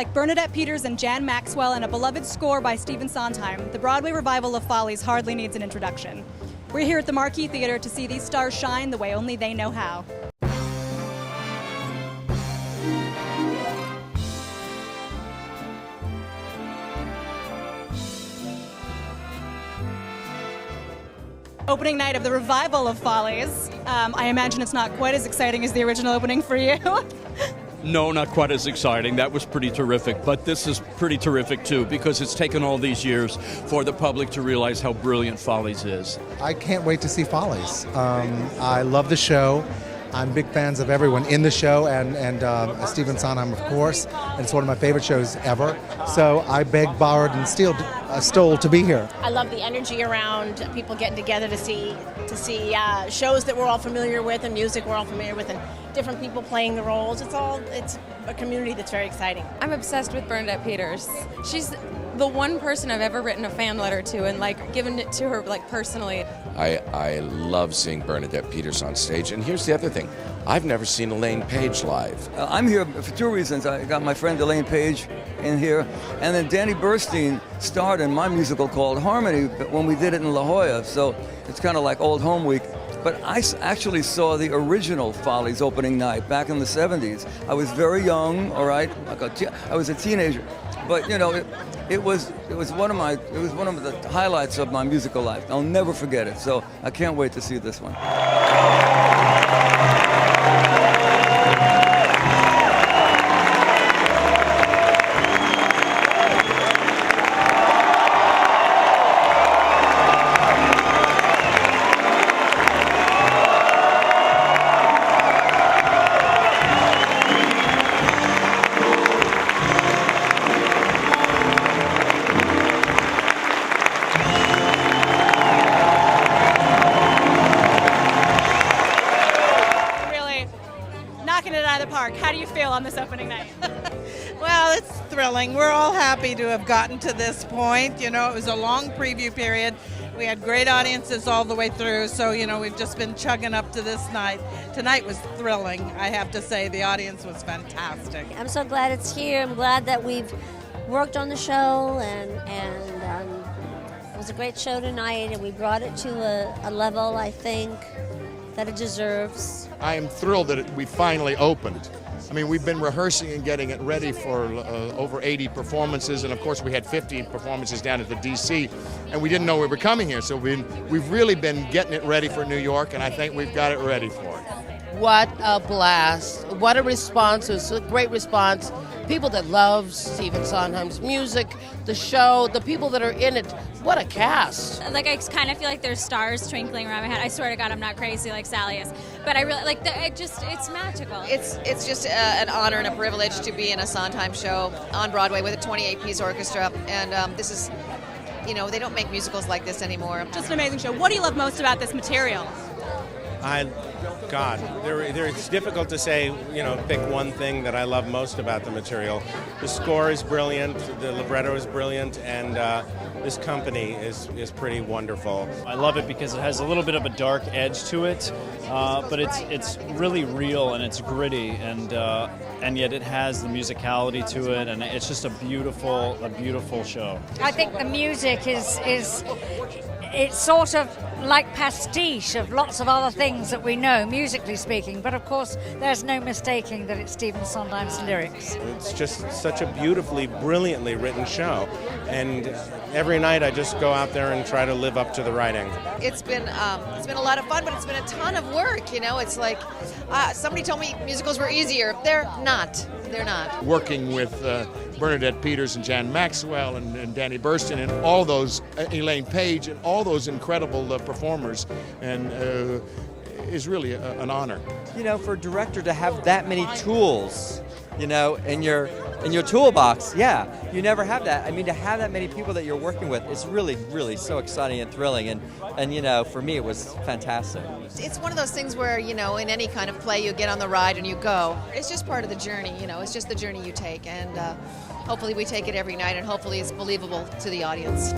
like Bernadette Peters and Jan Maxwell and a beloved score by Stephen Sondheim, the Broadway revival of Follies hardly needs an introduction. We're here at the Marquee Theater to see these stars shine the way only they know how. Opening night of the revival of Follies. I imagine it's not quite as exciting as the original opening for you. No, not quite as exciting. That was pretty terrific. But this is pretty terrific, too, because it's taken all these years for the public to realize how brilliant Follies is. I can't wait to see Follies. I love the show. I'm big fans of everyone in the show, and Stephen Sondheim, of course. And it's one of my favorite shows ever. So I begged, borrowed, and stole to be here. I love the energy around people getting together to see shows that we're all familiar with and music we're all familiar with and different people playing the roles. It's a community that's very exciting. I'm obsessed with Bernadette Peters. She's the one person I've ever written a fan letter to and given it to her personally. I love seeing Bernadette Peters on stage. And here's the other thing. I've never seen Elaine Page live. I'm here for two reasons. I got my friend Elaine Page in here, and then Danny Burstein starred in my musical called Harmony when we did it in La Jolla, so it's kind of like old home week. But I actually saw the original Follies opening night back in the 70s. I was very young, all right? I was a teenager. But it was one of the highlights of my musical life. I'll never forget it. So I can't wait to see this one. Knocking it out of the park. How do you feel on this opening night? Well, it's thrilling. We're all happy to have gotten to this point. It was a long preview period. We had great audiences all the way through, so, we've just been chugging up to this night. Tonight was thrilling, I have to say. The audience was fantastic. I'm so glad it's here. I'm glad that we've worked on the show, and it was a great show tonight, and we brought it to a level, I think, that it deserves. I am thrilled that we finally opened. I mean, we've been rehearsing and getting it ready for over 80 performances, and of course we had 50 performances down at the DC, and we didn't know we were coming here, so we've really been getting it ready for New York, and I think we've got it ready for it. What a blast. What a response. It was a great response. People that love Stephen Sondheim's music, the show, the people that are in it. What a cast. I kind of feel like there's stars twinkling around my head. I swear to God, I'm not crazy like Sally is. But I really, it's magical. It's just an honor and a privilege to be in a Sondheim show on Broadway with a 28-piece orchestra. And this is, they don't make musicals like this anymore. Just an amazing show. What do you love most about this material? It's difficult to say, pick one thing that I love most about the material. The score is brilliant, the libretto is brilliant, and this company is pretty wonderful. I love it because it has a little bit of a dark edge to it, but it's really real and it's gritty, and yet it has the musicality to it, and it's just a beautiful show. I think the music is it's sort of like pastiche of lots of other things that we know, musically speaking, but of course there's no mistaking that it's Stephen Sondheim's lyrics. It's just such a beautifully, brilliantly written show, and every night I just go out there and try to live up to the writing. It's been a lot of fun, but it's been a ton of work. It's like somebody told me musicals were easier. They're not. They're not. Working with Bernadette Peters and Jan Maxwell and Danny Burstein and all those, Elaine Page and all those incredible performers, and is really an honor. For a director to have that many tools, in your toolbox, you never have that. I mean, to have that many people that you're working with, it's really, really so exciting and thrilling, and for me it was fantastic. It's one of those things where, in any kind of play you get on the ride and you go. It's just part of the journey, it's just the journey you take, and hopefully we take it every night, and hopefully it's believable to the audience.